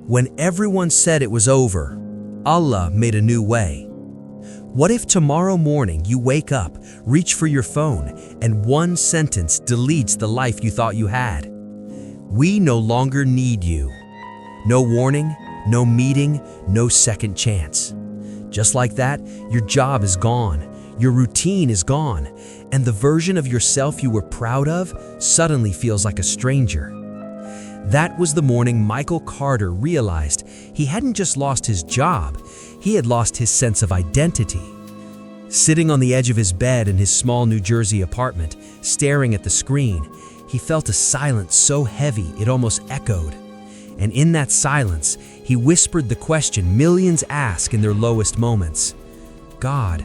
When everyone said it was over, Allah made a new way. What if tomorrow morning you wake up, reach for your phone, and one sentence deletes the life you thought you had? We no longer need you. No warning, no meeting, no second chance. Just like that, your job is gone, your routine is gone, and the version of yourself you were proud of suddenly feels like a stranger. That was the morning Michael Carter realized he hadn't just lost his job, he had lost his sense of identity. Sitting on the edge of his bed in his small New Jersey apartment, staring at the screen, he felt a silence so heavy it almost echoed. And in that silence, he whispered the question millions ask in their lowest moments: God,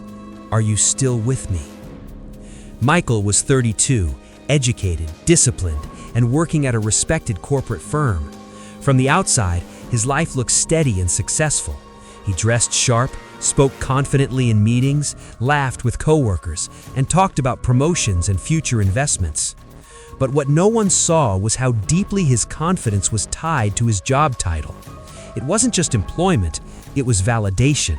are you still with me? Michael was 32, educated, disciplined, and working at a respected corporate firm. From the outside, his life looked steady and successful. He dressed sharp, spoke confidently in meetings, laughed with coworkers, and talked about promotions and future investments. But what no one saw was how deeply his confidence was tied to his job title. It wasn't just employment, it was validation.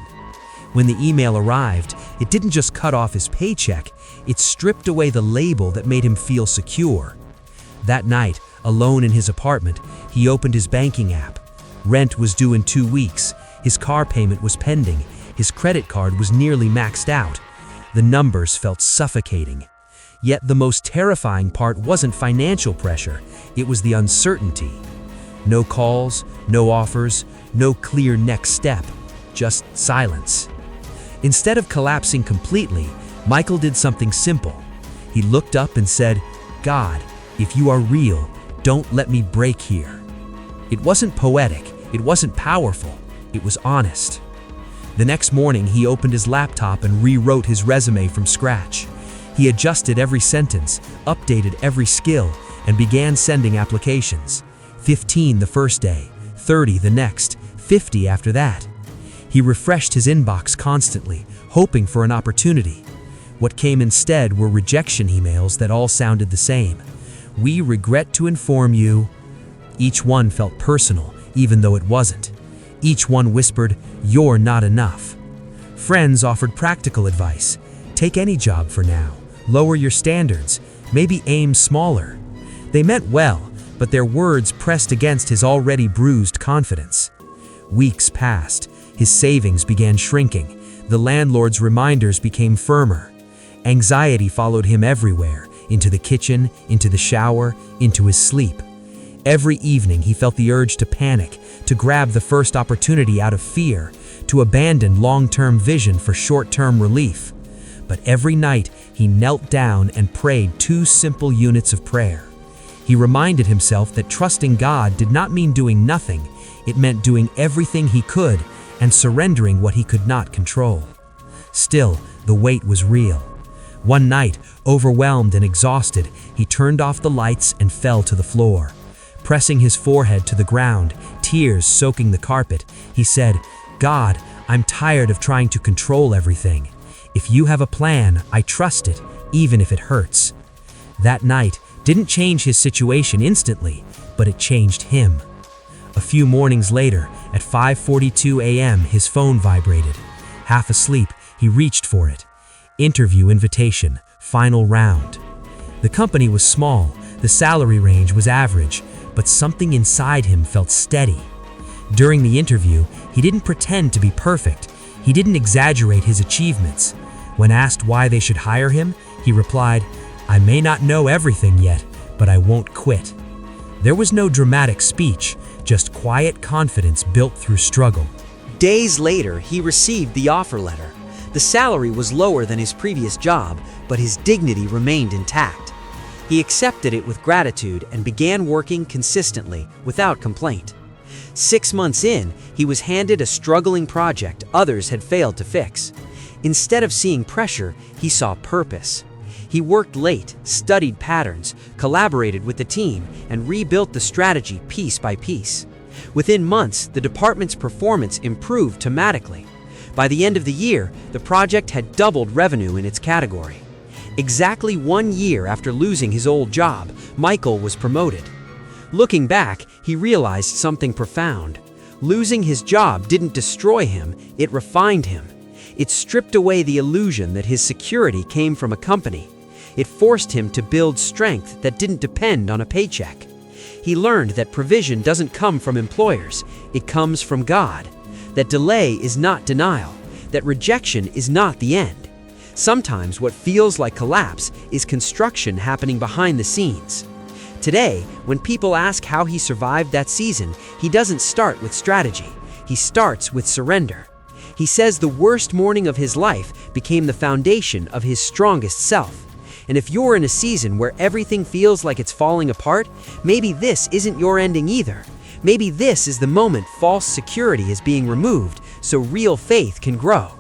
When the email arrived, it didn't just cut off his paycheck, it stripped away the label that made him feel secure. That night, alone in his apartment, he opened his banking app. Rent was due in 2 weeks, his car payment was pending, his credit card was nearly maxed out. The numbers felt suffocating. Yet the most terrifying part wasn't financial pressure, it was the uncertainty. No calls, no offers, no clear next step, just silence. Instead of collapsing completely, Michael did something simple. He looked up and said, God, if you are real, don't let me break here. It wasn't poetic, it wasn't powerful, it was honest. The next morning, he opened his laptop and rewrote his resume from scratch. He adjusted every sentence, updated every skill, and began sending applications. 15 the first day, 30 the next, 50 after that. He refreshed his inbox constantly, hoping for an opportunity. What came instead were rejection emails that all sounded the same. We regret to inform you. Each one felt personal, even though it wasn't. Each one whispered, you're not enough. Friends offered practical advice. Take any job for now. Lower your standards. Maybe aim smaller. They meant well, but their words pressed against his already bruised confidence. Weeks passed. His savings began shrinking. The landlord's reminders became firmer. Anxiety followed him everywhere, into the kitchen, into the shower, into his sleep. Every evening he felt the urge to panic, to grab the first opportunity out of fear, to abandon long-term vision for short-term relief. But every night he knelt down and prayed 2 simple units of prayer. He reminded himself that trusting God did not mean doing nothing, it meant doing everything he could and surrendering what he could not control. Still, the weight was real. One night, overwhelmed and exhausted, he turned off the lights and fell to the floor. Pressing his forehead to the ground, tears soaking the carpet, he said, God, I'm tired of trying to control everything. If you have a plan, I trust it, even if it hurts. That night didn't change his situation instantly, but it changed him. A few mornings later, at 5:42 a.m., his phone vibrated. Half asleep, he reached for it. Interview invitation, final round. The company was small, the salary range was average, but something inside him felt steady. During the interview, he didn't pretend to be perfect. He didn't exaggerate his achievements. When asked why they should hire him, he replied, I may not know everything yet, but I won't quit. There was no dramatic speech, just quiet confidence built through struggle. Days later, he received the offer letter. The salary was lower than his previous job, but his dignity remained intact. He accepted it with gratitude and began working consistently, without complaint. 6 months in, he was handed a struggling project others had failed to fix. Instead of seeing pressure, he saw purpose. He worked late, studied patterns, collaborated with the team, and rebuilt the strategy piece by piece. Within months, the department's performance improved dramatically. By the end of the year, the project had doubled revenue in its category. Exactly 1 year after losing his old job, Michael was promoted. Looking back, he realized something profound. Losing his job didn't destroy him, it refined him. It stripped away the illusion that his security came from a company. It forced him to build strength that didn't depend on a paycheck. He learned that provision doesn't come from employers, it comes from God. That delay is not denial, that rejection is not the end. Sometimes what feels like collapse is construction happening behind the scenes. Today, when people ask how he survived that season, he doesn't start with strategy. He starts with surrender. He says the worst morning of his life became the foundation of his strongest self. And if you're in a season where everything feels like it's falling apart, maybe this isn't your ending either. Maybe this is the moment false security is being removed so real faith can grow.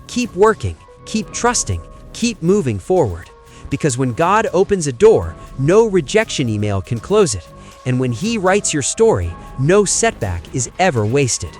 Keep working, keep trusting, keep moving forward. Because when God opens a door, no rejection email can close it. And when He writes your story, no setback is ever wasted.